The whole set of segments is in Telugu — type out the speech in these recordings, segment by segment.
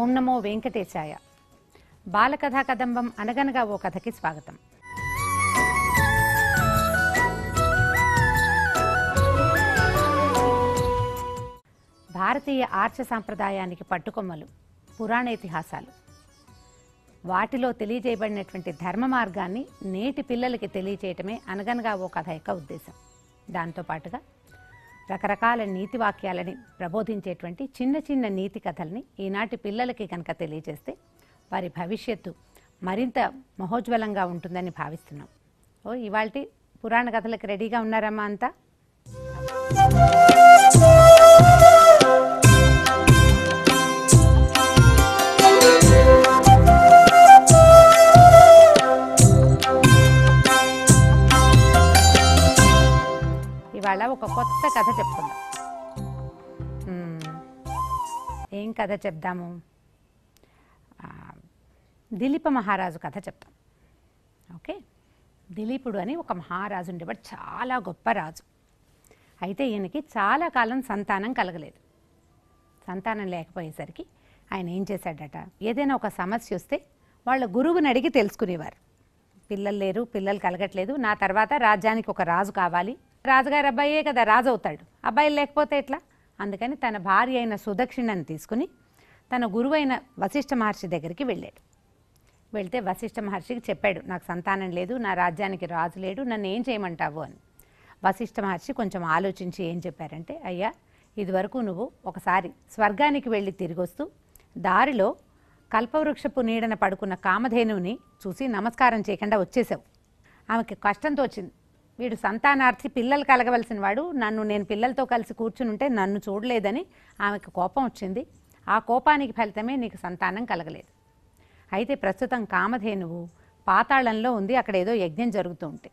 ఓం నమో వెంకటేశాయ. బాలకథా కదంబం అనగనగా ఓ కథకి స్వాగతం. భారతీయ ఆర్ష సాంప్రదాయానికి పట్టుకొమ్మలు పురాణ ఇతిహాసాలు. వాటిలో తెలియజేయబడినటువంటి ధర్మ మార్గాన్ని నేటి పిల్లలకి తెలియచేయటమే అనగనగా ఓ కథ యొక్క ఉద్దేశం. దాంతోపాటుగా రకరకాల నీతి వాక్యాలని ప్రబోధించేటువంటి చిన్న చిన్న నీతి కథల్ని ఈనాటి పిల్లలకి కనుక తెలియజేస్తే వారి భవిష్యత్తు మరింత మహోజ్వలంగా ఉంటుందని భావిస్తున్నాం. ఇవాల్టి పురాణ కథలకు రెడీగా ఉన్నారమ్మా అంతా? ఇవాళ ఒక కొత్త కథ చెప్పుకుందాం. ఏం కథ చెప్దాము? దిలీప మహారాజు కథ చెప్తాం. ఓకే, దిలీపుడు అని ఒక మహారాజు ఉండేవాడు, చాలా గొప్ప రాజు. అయితే ఈయనకి చాలా కాలం సంతానం కలగలేదు. సంతానం లేకపోయేసరికి ఆయన ఏం చేశాడట, ఏదైనా ఒక సమస్య వస్తే వాళ్ళ గురువుని అడిగి తెలుసుకునేవారు. పిల్లలు లేరు, పిల్లలు కలగట్లేదు, నా తర్వాత రాజ్యానికి ఒక రాజు కావాలి, రాజుగారి అబ్బాయే కదా రాజు అవుతాడు, అబ్బాయిలు లేకపోతే ఎట్లా? అందుకని తన భార్య అయిన సుదక్షిణని తీసుకుని తన గురువైన వశిష్ఠ మహర్షి దగ్గరికి వెళ్ళాడు. వెళ్తే వశిష్ఠ మహర్షికి చెప్పాడు, నాకు సంతానం లేదు, నా రాజ్యానికి రాజు లేడు, నన్ను ఏం చేయమంటావు అని. వశిష్ఠ మహర్షి కొంచెం ఆలోచించి ఏం చెప్పారంటే, అయ్యా, ఇదివరకు నువ్వు ఒకసారి స్వర్గానికి వెళ్ళి తిరిగి వస్తూ దారిలో కల్పవృక్షపు నీడన పడుకున్న కామధేనువుని చూసి నమస్కారం చేయకుండా వచ్చేసావు. ఆమెకి కష్టంతో వచ్చింది, వీడు సంతానార్థి, పిల్లలు కలగవలసిన వాడు, నేను పిల్లలతో కలిసి కూర్చుని ఉంటే నన్ను చూడలేదని ఆమెకు కోపం వచ్చింది. ఆ కోపానికి ఫలితమే నీకు సంతానం కలగలేదు. అయితే ప్రస్తుతం కామధేనువు పాతాళంలో ఉంది, అక్కడ ఏదో యజ్ఞం జరుగుతూ ఉంటే.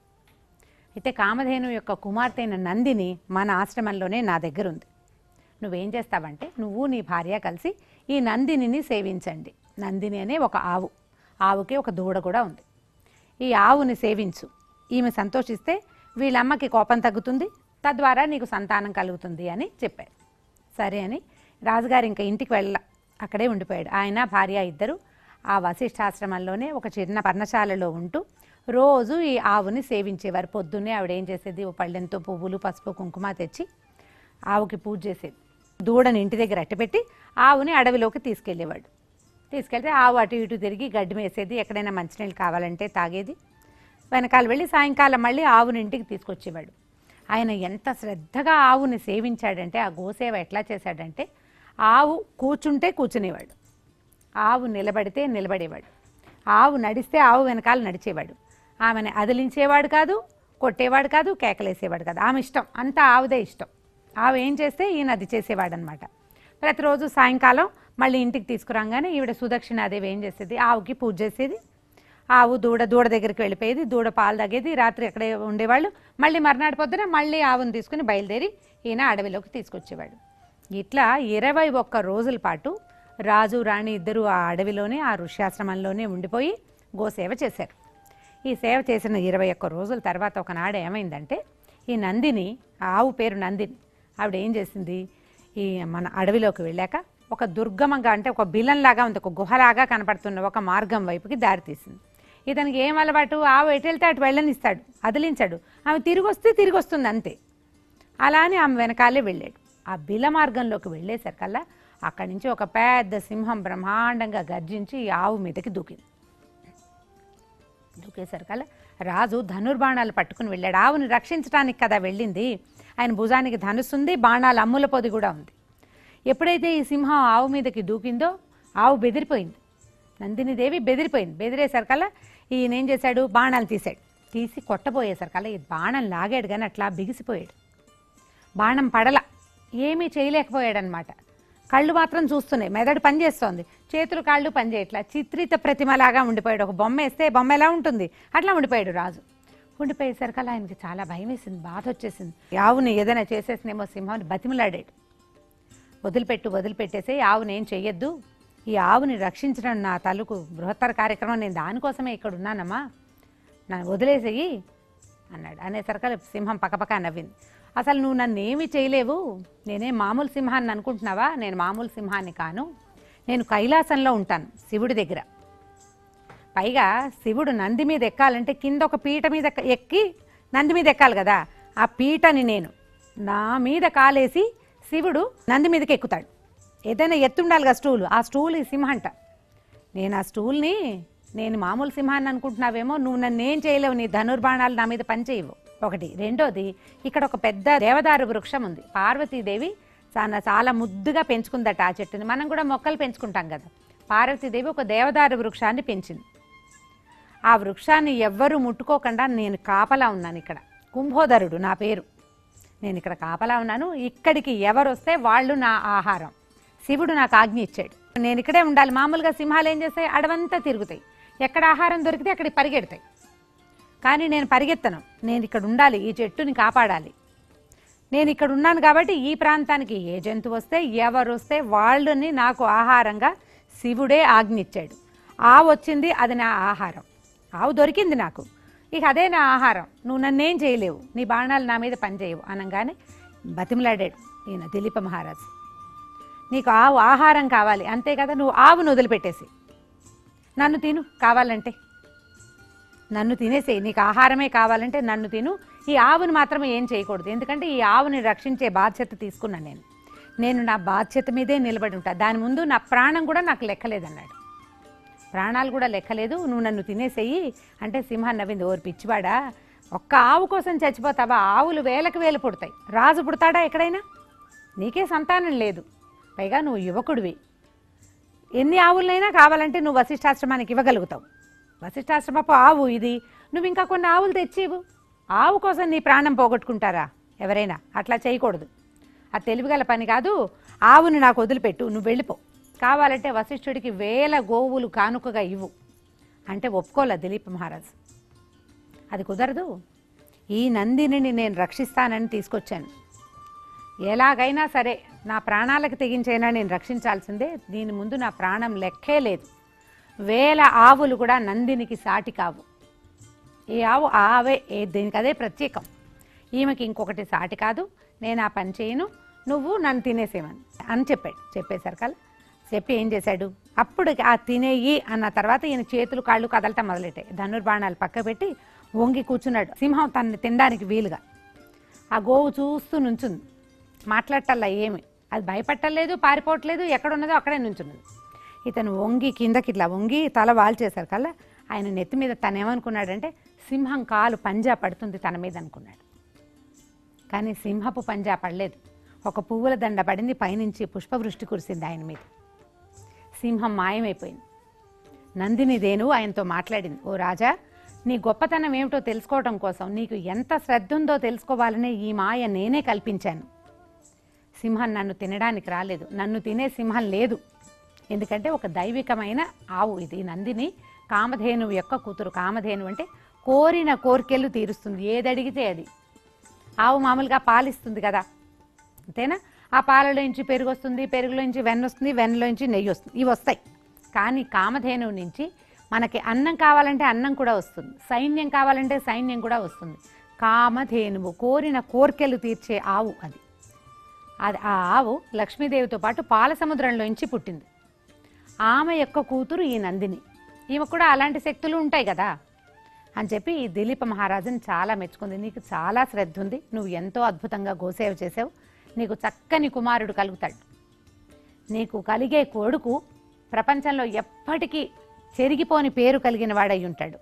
అయితే కామధేను యొక్క కుమార్తె అయిన నందిని మన ఆశ్రమంలోనే నా దగ్గర ఉంది. నువ్వేం చేస్తావంటే, నువ్వు నీ భార్య కలిసి ఈ నందినిని సేవించండి. నందిని అనే ఒక ఆవుకి ఒక దూడ కూడా ఉంది. ఈ ఆవుని సేవించు, ఈమె సంతోషిస్తే వీళ్ళమ్మకి కోపం తగ్గుతుంది, తద్వారా నీకు సంతానం కలుగుతుంది అని చెప్పారు. సరే అని రాజుగారు ఇంకా ఇంటికి అక్కడే ఉండిపోయాడు. ఆయన భార్య ఇద్దరు ఆ వశిష్ఠాశ్రమంలోనే ఒక చిన్న పర్ణశాలలో ఉంటూ రోజు ఈ ఆవుని సేవించేవారు. పొద్దున్నే ఆవిడ ఏం చేసేది, ఓ పళ్ళెంతో పువ్వులు, పసుపు, కుంకుమ తెచ్చి ఆవుకి పూజ చేసేది. దూడని ఇంటి దగ్గర అట్టపెట్టి ఆవుని అడవిలోకి తీసుకెళ్ళేవాడు. తీసుకెళ్తే ఆవు అటు ఇటు తిరిగి గడ్డి వేసేది, ఎక్కడైనా మంచినీళ్ళు కావాలంటే తాగేది. వెనకాల వెళ్ళి సాయంకాలం మళ్ళీ ఆవుని ఇంటికి తీసుకొచ్చేవాడు. ఆయన ఎంత శ్రద్ధగా ఆవుని సేవించాడంటే, ఆ గోసేవ ఎట్లా చేశాడంటే, ఆవు కూర్చుంటే కూర్చునేవాడు, ఆవు నిలబడితే నిలబడేవాడు, ఆవు నడిస్తే ఆవు వెనకాల నడిచేవాడు, ఆమెను అదిలించేవాడు కాదు, కొట్టేవాడు కాదు, కేకలేసేవాడు కాదు. ఆమె ఇష్టం అంతా ఆవుదే ఇష్టం. ఆవు ఏం చేస్తే ఈయన అది చేసేవాడు అనమాట. ప్రతిరోజు సాయంకాలం మళ్ళీ ఇంటికి తీసుకురాగానే ఈవిడ సుదక్షిణాదేవి ఏం చేసేది, ఆవుకి పూజ చేసేది. ఆవు దూడ దగ్గరికి వెళ్ళిపోయేది, దూడ పాలు తాగేది, రాత్రి అక్కడే ఉండేవాళ్ళు. మళ్ళీ మర్నాడు పొద్దున మళ్ళీ ఆవును తీసుకుని బయలుదేరి ఈయన అడవిలోకి తీసుకొచ్చేవాడు. ఇట్లా 21 రోజుల పాటు రాజు రాణి ఇద్దరు ఆ అడవిలోనే, ఆ ఋష్యాశ్రమంలోనే ఉండిపోయి గోసేవ చేశారు. ఈ సేవ చేసిన 21 రోజుల తర్వాత ఒకనాడు ఏమైందంటే, ఈ నందిని, ఆవు పేరు నందిని, ఆవిడ ఏం చేసింది, ఈ మన అడవిలోకి వెళ్ళాక ఒక దుర్గమంగా, అంటే ఒక బిలంలాగా ఉంది, ఒక గుహలాగా కనపడుతున్న ఒక మార్గం వైపుకి దారి తీసింది. ఇతనికి ఏం అలవాటు, ఆవు ఎటు వెళ్తే అటు వెళ్ళనిస్తాడు, అదిలించాడు, ఆమె తిరిగి వస్తుంది అంతే. అలా అని ఆమె వెనకాలే వెళ్ళాడు. ఆ బిల మార్గంలోకి వెళ్ళేసరికల్లా అక్కడి నుంచి ఒక పెద్ద సింహం బ్రహ్మాండంగా గర్జించి ఈ ఆవు మీదకి దూకేసరికల్లా రాజు ధనుర్బాణాలు పట్టుకుని వెళ్ళాడు. ఆవుని రక్షించడానికి కదా వెళ్ళింది, ఆయన భుజానికి ధనుస్తుంది, బాణాలు అమ్ముల పొది కూడా ఉంది. ఎప్పుడైతే ఈ సింహం ఆవు మీదకి దూకిందో ఆవు బెదిరిపోయింది, నందినిదేవి బెదిరిపోయింది. బెదిరేసరికల్లా ఈయన ఏం చేశాడు, బాణాలు తీసి కొట్టబోయేసరికల్లా ఈ బాణం లాగాడు, కానీ అట్లా బిగిసిపోయాడు. బాణం పడల, ఏమీ చేయలేకపోయాడనమాట. కళ్ళు మాత్రం చూస్తున్నాయి, మెదడు పనిచేస్తోంది, చేతులు కాళ్ళు పనిచేయట్లా, చిత్రిత ప్రతిమలాగా ఉండిపోయాడు. ఒక బొమ్మ వేస్తే బొమ్మ ఎలా ఉంటుంది అట్లా ఉండిపోయాడు రాజు. ఉండిపోయేసరికల్లా ఆయనకి చాలా భయం వేసింది, బాధ వచ్చేసింది. ఆవుని ఏదైనా చేసేసినేమో సింహాన్ని బతిమలాడాడు. వదిలిపెట్టేసి ఆవుని ఏం చెయ్యొద్దు, ఈ ఆవుని రక్షించడం నా తాలూకు బృహత్తర కార్యక్రమం, నేను దానికోసమే ఇక్కడ ఉన్నానమ్మా, నన్ను వదిలేసేయి అన్నాడు. అనేసరికి సింహం పక్కపక్క నవ్వింది. అసలు నువ్వు నన్ను ఏమీ చేయలేవు, నేనే మామూలు సింహాన్ని అనుకుంటున్నావా, నేను మామూలు సింహాన్ని కాను, నేను కైలాసంలో ఉంటాను శివుడి దగ్గర. పైగా శివుడు నంది మీద ఎక్కాలంటే కింద ఒక పీట మీద ఎక్కి నంది మీద ఎక్కాలి కదా. ఆ పీటని నేను నా మీద కాలేసి శివుడు నంది మీదకి ఎక్కుతాడు. ఏదైనా ఎత్తుండాలి కదా స్టూలు, ఆ స్టూల్ ఈ సింహంట. నేను ఆ స్టూల్ని నేను మామూలు సింహాన్ని అనుకుంటున్నావేమో, నువ్వు నన్ను ఏం చేయలేవు, నీ ధనుర్బాణాలు నా మీద పనిచేయవు. ఒకటి. రెండోది, ఇక్కడ ఒక పెద్ద దేవదారు వృక్షం ఉంది. పార్వతీదేవి చాలా ముద్దుగా పెంచుకుందట ఆ చెట్టుని. మనం కూడా మొక్కలు పెంచుకుంటాం కదా. పార్వతీదేవి ఒక దేవదారు వృక్షాన్ని పెంచింది. ఆ వృక్షాన్ని ఎవ్వరూ ముట్టుకోకుండా నేను కాపలా ఉన్నాను ఇక్కడ. కుంభోదరుడు నా పేరు. నేను ఇక్కడ కాపలా ఉన్నాను. ఇక్కడికి ఎవరు వస్తే వాళ్ళు నా ఆహారం. శివుడు నాకు ఆజ్ఞ ఇచ్చాడు, నేను ఇక్కడే ఉండాలి. మామూలుగా సింహాలు ఏం చేస్తాయి, అడవంతా తిరుగుతాయి, ఎక్కడ ఆహారం దొరికితే అక్కడికి పరిగెడతాయి. కానీ నేను పరిగెత్తను, నేను ఇక్కడ ఉండాలి, ఈ చెట్టుని కాపాడాలి. నేను ఇక్కడ ఉన్నాను కాబట్టి ఈ ప్రాంతానికి ఏ జంతువు వస్తే ఎవరు వస్తే వాళ్ళని నాకు ఆహారంగా శివుడే ఆజ్ఞ ఇచ్చాడు. ఆవు వచ్చింది, అది నా ఆహారం. ఆవు దొరికింది నాకు, ఇక అదే నా ఆహారం. నువ్వు నన్నేం చేయలేవు, నీ బాణాలు నా మీద పనిచేయవు అనగానే బతిమలాడాడు ఈయన దిలీప మహారాజు. నీకు ఆవు ఆహారం కావాలి అంతే కదా, నువ్వు ఆవును వదిలిపెట్టేసి నన్ను తిను, కావాలంటే నన్ను తినేసేయి. నీకు ఆహారమే కావాలంటే నన్ను తిను, ఈ ఆవుని మాత్రమే ఏం చేయకూడదు. ఎందుకంటే ఈ ఆవుని రక్షించే బాధ్యత తీసుకున్నాను నేను నా బాధ్యత మీదే నిలబడి ఉంటా. దాని ముందు నా ప్రాణం కూడా నాకు లెక్కలేదన్నాడు. ప్రాణాలు కూడా లెక్కలేదు, నువ్వు నన్ను తినేసేయి అంటే సింహం నవ్వింది. ఓరి పిచ్చివాడా, ఒక్క ఆవు కోసం చచ్చిపోతావా? ఆవులు వేలకు వేలు పుడతాయి, రాజు పుడతాడా ఎక్కడైనా? నీకే సంతానం లేదు, పైగా నువ్వు యువకుడివి. ఎన్ని ఆవులనైనా కావాలంటే నువ్వు వశిష్ఠాశ్రమానికి ఇవ్వగలుగుతావు. వశిష్ఠాశ్రమపు ఆవు ఇది, నువ్వు ఇంకా కొన్ని ఆవులు తెచ్చివు. ఆవు కోసం నీ ప్రాణం పోగొట్టుకుంటారా ఎవరైనా? అట్లా చేయకూడదు, అది తెలివిగల పని కాదు. ఆవుని నాకు వదిలిపెట్టు, నువ్వు వెళ్ళిపో. కావాలంటే వశిష్ఠుడికి 1000 గోవులు కానుకగా ఇవ్వు అంటే ఒప్పుకోలే దిలీప మహారాజు. అది కుదరదు, ఈ నందిని నేను రక్షిస్తానని తీసుకొచ్చాను. ఎలాగైనా సరే నా ప్రాణాలకు తెగించైనా నేను రక్షించాల్సిందే. దీని ముందు నా ప్రాణం లెక్కే లేదు. 1000 ఆవులు కూడా నందినికి సాటి కావు. ఈ ఆవు ఆవే, దీనికి అదే ప్రత్యేకం. ఈమెకి ఇంకొకటి సాటి కాదు. నేను ఆ పని చేయను, నువ్వు నన్ను తినేసేమని అని చెప్పాడు. చెప్పేసరికల్లా చెప్పి ఏం చేశాడు, అప్పుడు ఆ తినేయి అన్న తర్వాత ఈయన చేతులు కాళ్ళు కదలటం మొదలెట్టాయి. ధనుర్బాణాలు పక్క పెట్టి వంగి కూర్చున్నాడు. సింహం తనని తినడానికి వీలుగా. ఆ గోవు చూస్తూ నుంచుంది, మాట్లాడటల్లా ఏమి. అది భయపట్టలేదు, పారిపోవట్లేదు, ఎక్కడున్నదో అక్కడే నుంచున్నది. ఇతను వంగి కిందకి ఇట్లా వంగి తల వాల్చేశారు కల్లా ఆయన నెత్తి మీద తను ఏమనుకున్నాడంటే సింహం కాలు పంజా పడుతుంది తన మీద అనుకున్నాడు. కానీ సింహపు పంజా పడలేదు, ఒక పువ్వుల దండ పడింది, పైనుంచి పుష్పవృష్టి కురిసింది ఆయన మీద. సింహం మాయమైపోయింది. నందిని దేనువు ఆయనతో మాట్లాడింది. ఓ రాజా, నీ గొప్పతనం ఏమిటో తెలుసుకోవటం కోసం, నీకు ఎంత శ్రద్ధ ఉందో తెలుసుకోవాలనే ఈ మాయ నేనే కల్పించాను. సింహం నన్ను తినడానికి రాలేదు, నన్ను తినే సింహం లేదు. ఎందుకంటే ఒక దైవికమైన ఆవు ఇది. నందిని కామధేనువు యొక్క కూతురు. కామధేను అంటే కోరిన కోరికలు తీరుస్తుంది, ఏది అడిగితే అది. ఆవు మామూలుగా పాలిస్తుంది కదా, అంతేనా? ఆ పాలలోంచి పెరుగు వస్తుంది, పెరుగులోంచి వెన్న వస్తుంది, వెన్నలోంచి నెయ్యి వస్తుంది, ఇవి వస్తాయి. కానీ కామధేనువు నుంచి మనకి అన్నం కావాలంటే అన్నం కూడా వస్తుంది, సైన్యం కావాలంటే సైన్యం కూడా వస్తుంది. కామధేనువు కోరిన కోరికలు తీర్చే ఆవు అది. ఆ ఆవు లక్ష్మీదేవితో పాటు పాల సముద్రంలోంచి పుట్టింది. ఆమె యొక్క కూతురు ఈ నందిని. ఈమె కూడా అలాంటి శక్తులు ఉంటాయి కదా అని చెప్పి ఈ దిలీప మహారాజుని చాలా మెచ్చుకుంది. నీకు చాలా శ్రద్ధ ఉంది, నువ్వు ఎంతో అద్భుతంగా గోసేవ చేసావు, నీకు చక్కని కుమారుడు కలుగుతాడు. నీకు కలిగే కొడుకు ప్రపంచంలో ఎప్పటికీ చెరిగిపోని పేరు కలిగిన వాడై ఉంటాడు.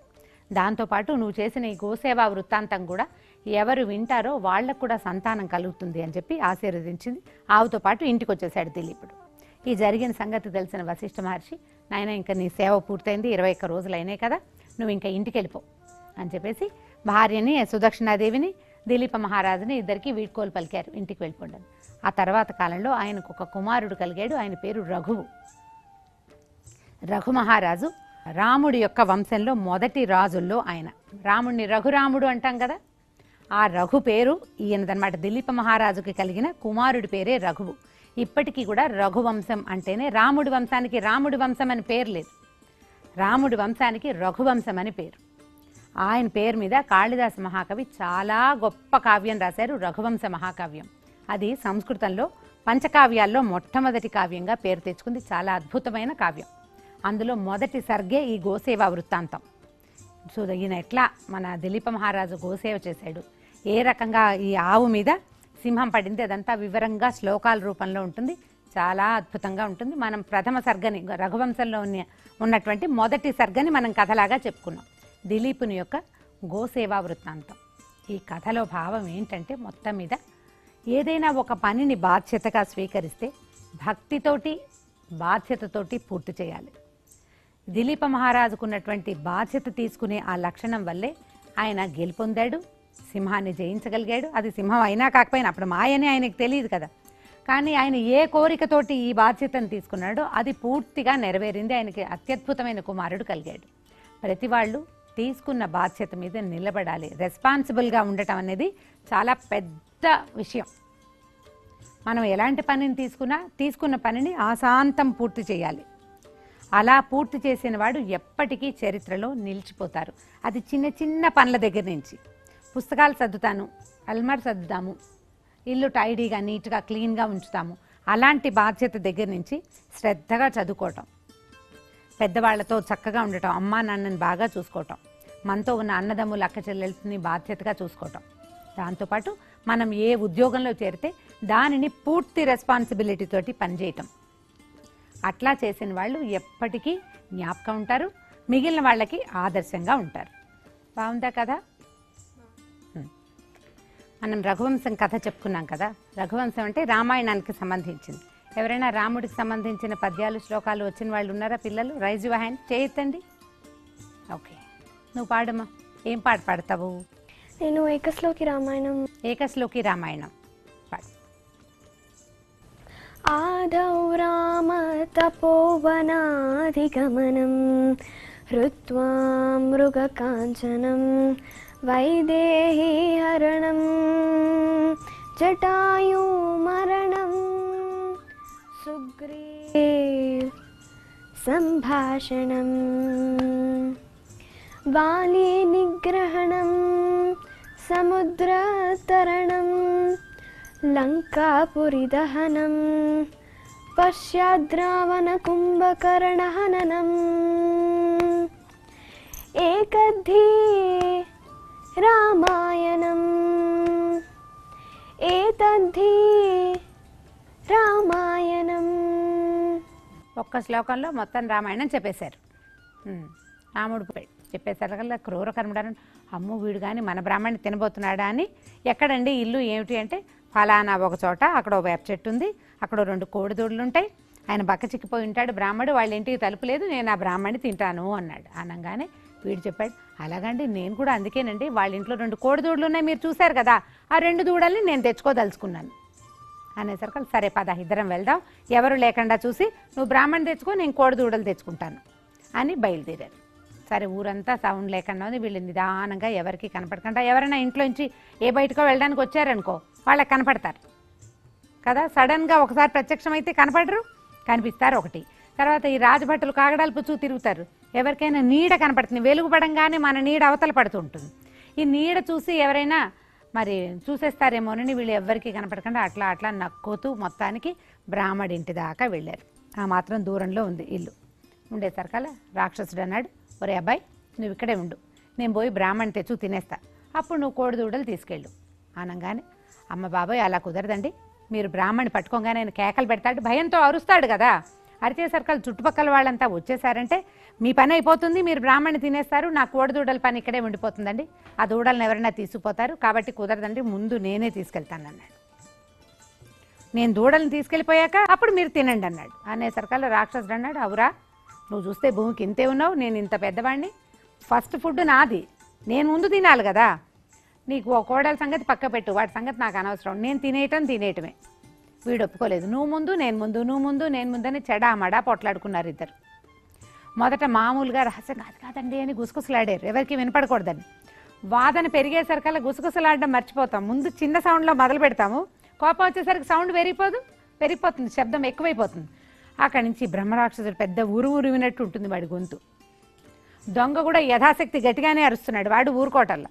దాంతోపాటు నువ్వు చేసిన ఈ గోసేవా వృత్తాంతం కూడా ఎవరు వింటారో వాళ్ళకు కూడా సంతానం కలుగుతుంది అని చెప్పి ఆశీర్వదించింది. ఆవుతో పాటు ఇంటికి వచ్చేసాడు దిలీపుడు. ఈ జరిగిన సంగతి తెలిసిన వశిష్ఠ మహర్షి, నాయన ఇంకా నీ సేవ పూర్తయింది, 21 రోజులు అయినాయి కదా, నువ్వు ఇంకా ఇంటికి వెళ్ళిపో అని చెప్పేసి భార్యని సుదక్షిణాదేవిని దిలీప మహారాజుని ఇద్దరికి వీడ్కోలు పలికారు, ఇంటికి వెళ్ళిపోండి. ఆ తర్వాత కాలంలో ఆయనకు ఒక కుమారుడు కలిగాడు, ఆయన పేరు రఘువు. రఘు మహారాజు రాముడి యొక్క వంశంలో మొదటి రాజుల్లో ఆయన. రాముడిని రఘురాముడు అంటాం కదా, ఆ రఘు పేరు ఈయనదన్నమాట. దిలీప మహారాజుకి కలిగిన కుమారుడి పేరే రఘువు. ఇప్పటికీ కూడా రఘువంశం అంటేనే, రాముడి వంశానికి రాముడి వంశం అని పేరు లేదు, రాముడి వంశానికి రఘువంశం అని పేరు. ఆయన పేరు మీద కాళిదాస మహాకవి చాలా గొప్ప కావ్యం రాశారు, రఘువంశ మహాకావ్యం. అది సంస్కృతంలో పంచకావ్యాల్లో మొట్టమొదటి కావ్యంగా పేరు తెచ్చుకుంది. చాలా అద్భుతమైన కావ్యం. అందులో మొదటి సర్గే ఈ గోసేవ వృత్తాంతం. సో ఈయన ఎట్లా మన దిలీప మహారాజు గోసేవ చేశాడు, ఏ రకంగా ఈ ఆవు మీద సింహం పడింది, అదంతా వివరంగా శ్లోకాల రూపంలో ఉంటుంది. చాలా అద్భుతంగా ఉంటుంది. మనం ప్రథమ సర్గని రఘువంశంలో ఉన్నటువంటి మొదటి సర్గని మనం కథలాగా చెప్పుకున్నాం. దిలీపుని యొక్క గోసేవా వృత్తాంతం. ఈ కథలో భావం ఏంటంటే మొత్తం మీద ఏదైనా ఒక పనిని బాధ్యతగా స్వీకరిస్తే భక్తితోటి బాధ్యతతోటి పూర్తి చేయాలి. దిలీప మహారాజుకున్నటువంటి బాధ్యత తీసుకునే ఆ లక్షణం వల్లే ఆయన గెలుపొందాడు, సింహాన్ని జయించగలిగాడు. అది సింహం అయినా కాకపోయినా అప్పుడు మాయనే ఆయనకు తెలియదు కదా. కానీ ఆయన ఏ కోరికతోటి ఈ బాధ్యతను తీసుకున్నాడో అది పూర్తిగా నెరవేరింది. ఆయనకి అత్యద్భుతమైన కుమారుడు కలిగాడు. ప్రతి వాళ్ళు తీసుకున్న బాధ్యత మీద నిలబడాలి. రెస్పాన్సిబుల్గా ఉండటం అనేది చాలా పెద్ద విషయం. మనం ఎలాంటి పనిని తీసుకున్న పనిని ఆశాంతం పూర్తి చేయాలి. అలా పూర్తి చేసిన వాడు ఎప్పటికీ చరిత్రలో నిలిచిపోతారు. అది చిన్న చిన్న పనుల దగ్గర నుంచి, పుస్తకాలు సర్దుతాను, అల్మార్ సర్దుతాము, ఇల్లు టైడీగా నీట్గా క్లీన్గా ఉంచుతాము, అలాంటి బాధ్యత దగ్గర నుంచి శ్రద్ధగా చదువుకోవటం, పెద్దవాళ్లతో చక్కగా ఉండటం, అమ్మా నాన్నని బాగా చూసుకోవటం, మనతో ఉన్న అన్నదమ్ములు అక్క చెల్లెల్ని బాధ్యతగా చూసుకోవటం. దాంతోపాటు మనం ఏ ఉద్యోగంలో చేరితే దానిని పూర్తి రెస్పాన్సిబిలిటీ తోటి పనిచేయటం. అట్లా చేసిన వాళ్ళు ఎప్పటికీ జ్ఞాపకం ఉంటారు, మిగిలిన వాళ్ళకి ఆదర్శంగా ఉంటారు. బాగుందా కదా? మనం రఘువంశం కథ చెప్పుకున్నాం కదా. రఘువంశం అంటే రామాయణానికి సంబంధించింది. ఎవరైనా రాముడికి సంబంధించిన పద్యాలు శ్లోకాలు వచ్చిన వాళ్ళు ఉన్నారా పిల్లలు? రైజ్ యువర్ హ్యాండ్, చేయొద్దండి. ఓకే, నువ్వు పాడమ్మా. ఏం పాట పాడతావు? నేను ఏకశ్లోకి రామాయణం. ఏకశ్లోకి రామాయణం పాడు. ఆదౌ రామ తపోవనాధిగమనం హృత్వా మృగకాంచనం వైదేహీ హరణం జటాయు మరణం సుగ్రీవ్ సంభాషణం వాలి నిగ్రహణం సముద్రతరణం లంకాపురిదహనం పశ్చాద్రావణ కుంభకర్ణహననం ఏకద్ధీ రామాయణం ఏతద్ధీ రామాయణం. ఒక్క శ్లోకంలో మొత్తం రామాయణం చెప్పేశారు. రాముడు చెప్పేశారు కదా. క్రూరకర్ముడని అమ్ము వీడు కానీ మన బ్రాహ్మణ్ణి తినబోతున్నాడా అని. ఎక్కడండి ఇల్లు ఏమిటి అంటే ఫలానా ఒక చోట, అక్కడ ఒక వేప చెట్టు ఉంది, అక్కడ 2 కోడిదూడలు ఉంటాయి, ఆయన బక్క చిక్కిపోయి ఉంటాడు బ్రాహ్మడు, వాళ్ళ ఇంటికి తలుపు లేదు, నేను ఆ బ్రాహ్మణ్ణి తింటాను అన్నాడు. అనగానే వీడు చెప్పాడు, అలాగండి నేను కూడా అందుకేనండి, వాళ్ళ ఇంట్లో 2 కోడిదూడలు ఉన్నాయి మీరు చూశారు కదా, ఆ 2 దూడల్ని నేను తెచ్చుకోదలుచుకున్నాను అనేసరికి సరే పద ఇద్దరం వెళ్దాం, ఎవరు లేకుండా చూసి నువ్వు బ్రాహ్మణ్ తెచ్చుకో, నేను కోడిదూడలు తెచ్చుకుంటాను అని బయలుదేరారు. సరే ఊరంతా సౌండ్ లేకుండా ఉంది. వీళ్ళు నిదానంగా ఎవరికి కనపడకుండా, ఎవరైనా ఇంట్లోంచి ఏ బయటకో వెళ్ళడానికి వచ్చారనుకో వాళ్ళకి కనపడతారు కదా. సడన్గా ఒకసారి ప్రత్యక్షం అయితే కనపడరు, కనిపిస్తారు ఒకటి. తర్వాత ఈ రాజభట్టులు కాగడాలు పుచ్చు తిరుగుతారు. ఎవరికైనా నీడ కనపడుతుంది, వెలుగు పడంగానే మన నీడ అవతల పడుతూ ఉంటుంది. ఈ నీడ చూసి ఎవరైనా మరి చూసేస్తారేమోనని వీళ్ళు ఎవరికి కనపడకుండా అట్లా అట్లా నక్కుతూ మొత్తానికి బ్రాహ్మడి ఇంటి దాకా వెళ్ళారు. ఆ మాత్రం దూరంలో ఉంది ఇల్లు. ఉండేసరికల్లా రాక్షసుడు అన్నాడు, ఒరే అబ్బాయి నువ్వు ఇక్కడే ఉండు, నేను పోయి బ్రాహ్మణ్ తెచ్చు తినేస్తా, అప్పుడు నువ్వు కోడిదూడలు తీసుకెళ్ళు అనగానే, అమ్మ బాబాయ్ అలా కుదరదండి, మీరు బ్రాహ్మణ్ణి పట్టుకోగానే ఆయన కేకలు పెడతాడు, భయంతో అరుస్తాడు కదా. అరిచేసరికల్ చుట్టుపక్కల వాళ్ళంతా వచ్చేసారంటే మీ పని అయిపోతుంది, మీరు బ్రాహ్మణ్ణి తినేస్తారు, నా కోడిదూడల పని ఇక్కడే ఉండిపోతుందండి, ఆ దూడలను ఎవరైనా తీసుకుపోతారు, కాబట్టి కుదరదండి, ముందు నేనే తీసుకెళ్తాను అన్నాడు. నేను దూడలను తీసుకెళ్ళిపోయాక అప్పుడు మీరు తినండి అన్నాడు. అనేసరికల్లా రాక్షసుడు అన్నాడు, అవురా నువ్వు చూస్తే భూమికి ఇంతే ఉన్నావు, నేను ఇంత పెద్దవాడిని, ఫస్ట్ ఫుడ్ నాది, నేను ముందు తినాలి కదా, నీకు ఓ కోడల సంగతి పక్క పెట్టు, వాటి సంగతి నాకు అనవసరం, నేను తినేయటమే. వీడు ఒప్పుకోలేదు, నువ్వు ముందు నేను ముందు, నువ్వు ముందు నేను ముందని చెడామడా పొట్లాడుకున్నారు ఇద్దరు. మొదట మామూలుగా రహస్యం కాదండి అని గుసగుసలాడారు, ఎవరికి వినపడకూడదని. వాదన పెరిగేసరికల్లా గుసగుసలాడడం మర్చిపోతాం, ముందు చిన్న సౌండ్లో మొదలు పెడతాము, కోపం వచ్చేసరికి సౌండ్ పెరిగిపోతుంది, శబ్దం ఎక్కువైపోతుంది. అక్కడి నుంచి బ్రహ్మరాక్షసుడు పెద్ద ఊరు వినట్టు ఉంటుంది వాడి గొంతు. దొంగ కూడా యథాశక్తి గట్టిగానే అరుస్తున్నాడు, వాడు ఊరుకోటల్లా.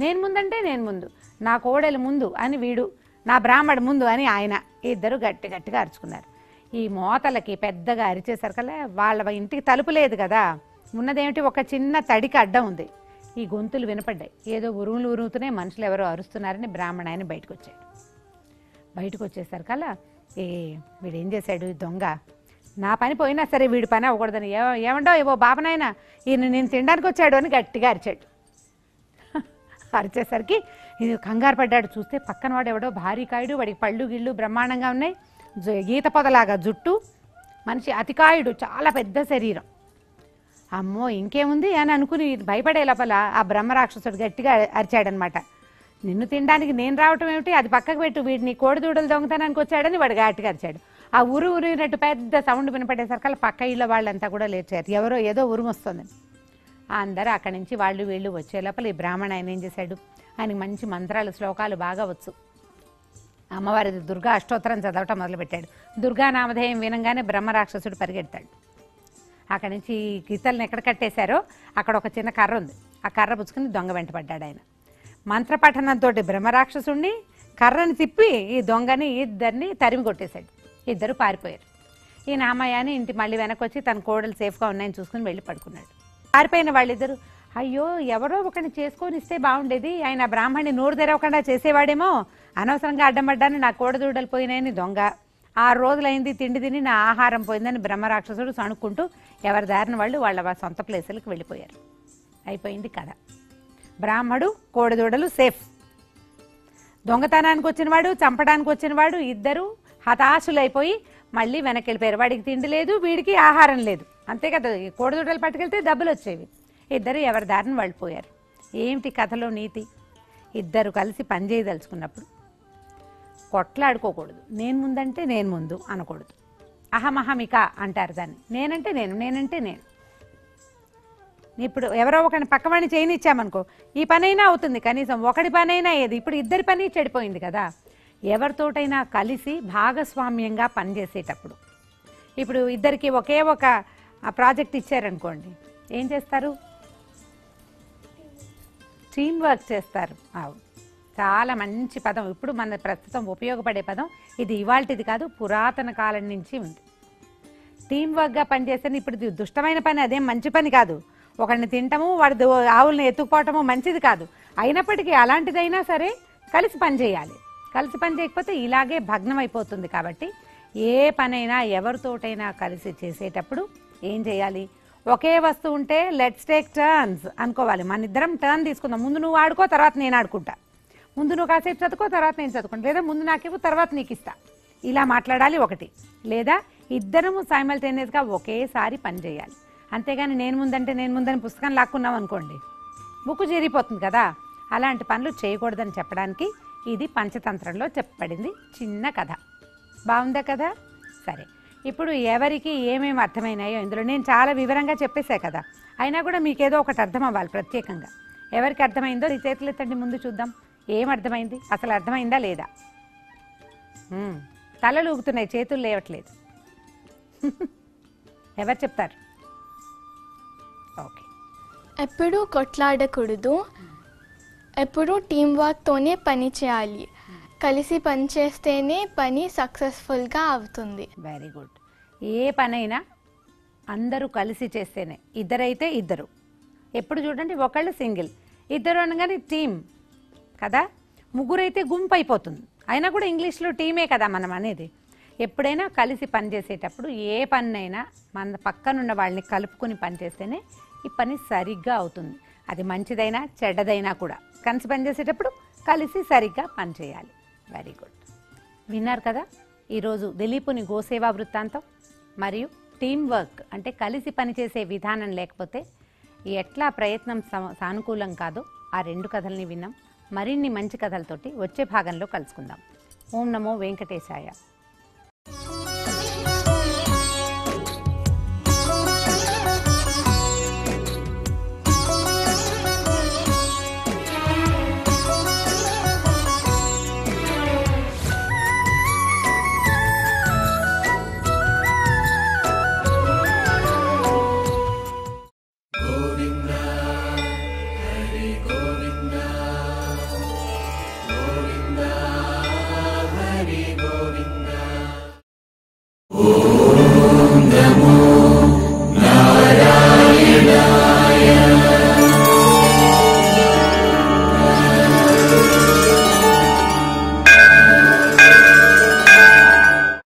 నేను ముందంటే నేను ముందు, నా కోడలు ముందు అని వీడు, నా బ్రాహ్మడు ముందు అని ఆయన ఇద్దరు గట్టి గట్టిగా అరుచుకున్నారు. ఈ మోతలకి పెద్దగా అరిచేసరికల్లా వాళ్ళ ఇంటికి తలుపు లేదు కదా, ఉన్నదేమిటి ఒక చిన్న తడికి అడ్డం ఉంది. ఈ గొంతులు వినపడ్డాయి. ఏదో ఉరుములు ఉరుముతున్నాయి, మనుషులు ఎవరో అరుస్తున్నారని బ్రాహ్మణ ఆయన బయటకు వచ్చాడు. బయటకు వచ్చేసరికల్లా వీడేం చేశాడు, ఈ దొంగ నా పని పోయినా సరే వీడి పని అవ్వకూడదని ఏమండో ఏవో బాబనాయన ఈయన నేను తినడానికి వచ్చాడు అని గట్టిగా అరిచాడు. అరిచేసరికి ఇది కంగారు పడ్డాడు. చూస్తే పక్కన వాడు ఎవడో భారీ కాయుడు, వాడికి పళ్ళు గిళ్ళు బ్రహ్మాండంగా ఉన్నాయి, గీత పొదలాగా జుట్టు, మనిషి అతికాయుడు, చాలా పెద్ద శరీరం. అమ్మో ఇంకేముంది అని అనుకుని భయపడే లోపల ఆ బ్రహ్మరాక్షసుడు గట్టిగా అరిచాడనమాట. నిన్ను తినడానికి నేను రావటం ఏమిటి, అది పక్కకు పెట్టు, వీడిని కోడిదూడలు దొంగతనానికి వచ్చాడని వాడు గట్టిగా అరిచాడు. ఆ ఉరినట్టు పెద్ద సౌండ్ వినపడేసరికి పక్క ఇళ్ళ వాళ్ళంతా కూడా లేచారు, ఎవరో ఏదో ఉరుము వస్తుంది. అందరూ అక్కడి నుంచి వాళ్ళు వీళ్ళు వచ్చే లోపల ఈ బ్రాహ్మణ ఆయన ఏం చేశాడు, ఆయనకి మంచి మంత్రాలు శ్లోకాలు బాగా వచ్చు. అమ్మవారి దుర్గా అష్టోత్తరం చదవటం మొదలుపెట్టాడు. దుర్గా నామధేయం వినంగానే బ్రహ్మరాక్షసుడు పరిగెడతాడు. అక్కడి నుంచి గీతలను ఎక్కడ కట్టేశారో అక్కడ ఒక చిన్న కర్ర ఉంది, ఆ కర్ర పుచ్చుకుని దొంగ వెంటపడ్డాడు. ఆయన మంత్రపఠనంతో బ్రహ్మరాక్షసుడిని కర్రని తిప్పి ఈ దొంగని ఇద్దరిని తరిమి కొట్టేశాడు. ఇద్దరు పారిపోయారు. ఈ నామయ్యని ఇంటి మళ్ళీ వెనక్కి వచ్చి తన కోడలు సేఫ్గా ఉన్నాయని చూసుకుని వెళ్ళి పడుకున్నాడు. పారిపోయిన వాళ్ళిద్దరు అయ్యో ఎవరో ఒకరిని చేసుకొని ఇస్తే బాగుండేది, ఆయన బ్రాహ్మణ్ణి నోరు తెరవకుండా చేసేవాడేమో, అనవసరంగా అడ్డం పడ్డాను, నా కోడదూడలు పోయినాయని దొంగ, 6 రోజులైంది తిండి తిని నా ఆహారం పోయిందని బ్రహ్మరాక్షసుడు సణుక్కుంటూ ఎవరి దారిన వాళ్ళు వాళ్ళ సొంత ప్లేసులకు వెళ్ళిపోయారు. అయిపోయింది కథ. బ్రాహ్మడు కోడదూడలు సేఫ్. దొంగతనానికి వచ్చినవాడు చంపడానికి వచ్చినవాడు ఇద్దరు హతాశులైపోయి మళ్ళీ వెనక్కి వెళ్ళిపోయారు. వాడికి తిండి లేదు, వీడికి ఆహారం లేదు, అంతే కదా. కోడదూడలు పట్టుకెళ్తే డబ్బులు వచ్చేవి. ఇద్దరు ఎవరి దారిని వాళ్ళు పోయారు. ఏమిటి కథలో నీతి, ఇద్దరు కలిసి పనిచేయదలుచుకున్నప్పుడు కొట్లాడుకోకూడదు. నేను ముందంటే నేను ముందు అనకూడదు. అహమహమిక అంటారు దాన్ని. నేనంటే నేను, నేనంటే నేను. ఇప్పుడు ఎవరో ఒకరిని పక్కవాడిని చేయనిచ్చామనుకో, ఈ పనైనా అవుతుంది, కనీసం ఒకటి పనైనా ఏది. ఇప్పుడు ఇద్దరి పని చెడిపోయింది కదా. ఎవరితోటైనా కలిసి భాగస్వామ్యంగా పనిచేసేటప్పుడు, ఇప్పుడు ఇద్దరికి ఒకే ఒక ప్రాజెక్ట్ ఇచ్చారనుకోండి, ఏం చేస్తారు, టీమ్ వర్క్ చేస్తారు. చాలా మంచి పదం, ఇప్పుడు మన ప్రస్తుతం ఉపయోగపడే పదం ఇది. ఇవాళది కాదు, పురాతన కాలం నుంచి ఉంది. టీమ్ వర్క్గా పనిచేస్తే ఇప్పుడు దుష్టమైన పని, అదేం మంచి పని కాదు. ఒకరిని తింటము, వాడి ఆవుల్ని ఎత్తుకుపోవటము మంచిది కాదు. అయినప్పటికీ అలాంటిదైనా సరే కలిసి పనిచేయాలి. కలిసి పని చేయకపోతే ఇలాగే భగ్నం అయిపోతుంది. కాబట్టి ఏ పనైనా ఎవరితోటైనా కలిసి చేసేటప్పుడు ఏం చేయాలి, ఒకే వస్తువు ఉంటే లెట్స్ టేక్ టర్న్స్ అనుకోవాలి. మన ఇద్దరం టర్న్ తీసుకుందాం, ముందు నువ్వు ఆడుకో తర్వాత నేను ఆడుకుంటా, ముందు నువ్వు కాసేపు చదువుకో తర్వాత నేను చదువుకుంటా, లేదా ముందు నాకేమో తర్వాత నీకు ఇస్తా, ఇలా మాట్లాడాలి ఒకటి. లేదా ఇద్దరము సైమల్టేనియస్గా ఒకేసారి పని చేయాలి. అంతేగాని నేను ముందంటే నేను ముందని పుస్తకం లాక్కున్నాం అనుకోండి, బుక్కు చేరిపోతుంది కదా. అలాంటి పనులు చేయకూడదని చెప్పడానికి ఇది పంచతంత్రంలో చెప్పబడింది చిన్న కథ. బాగుందా కదా? సరే, ఇప్పుడు ఎవరికి ఏమేమి అర్థమైనాయో ఇందులో నేను చాలా వివరంగా చెప్పేసా కదా. అయినా కూడా మీకేదో ఒకటి అర్థం అవ్వాలి ప్రత్యేకంగా. ఎవరికి అర్థమైందో ఈ చేతులు ఎత్తండి, ముందు చూద్దాం. ఏం అర్థమైంది, అసలు అర్థమైందా లేదా? తలలు ఊగుతున్నాయి, చేతులు లేవట్లేదు. ఎవరు చెప్తారు? ఓకే. ఎప్పుడు కొట్లాడకూడదు, ఎప్పుడు టీం వర్క్తోనే పని చేయాలి. కలిసి పని చేస్తేనే పని సక్సెస్ఫుల్గా అవుతుంది. Very good. ఏ పనైనా అందరూ కలిసి చేస్తేనే. ఇద్దరైతే ఇద్దరు, ఎప్పుడు చూడండి ఒకళ్ళు సింగిల్, ఇద్దరు అనగానే టీం కదా. ముగ్గురైతే గుంపు అయిపోతుంది. అయినా కూడా ఇంగ్లీష్లో టీమే కదా మనం అనేది. ఎప్పుడైనా కలిసి పనిచేసేటప్పుడు ఏ పనైనా మన పక్కనున్న వాళ్ళని కలుపుకొని పనిచేస్తేనే ఈ పని సరిగ్గా అవుతుంది. అది మంచిదైనా చెడ్డదైనా కూడా కలిసి పనిచేసేటప్పుడు కలిసి సరిగ్గా పనిచేయాలి. Very good. విన్నారు కదా ఈరోజు దిలీపుని గోసేవా వృత్తాంతం మరియు టీం వర్క్ అంటే కలిసి పనిచేసే విధానం లేకపోతే ఎట్లా ప్రయత్నం సానుకూలం కాదో ఆ 2 కథల్ని విన్నాం. మరిన్ని మంచి కథలతోటి వచ్చే భాగంలో కలుసుకుందాం. ఓం నమో వెంకటేశాయ.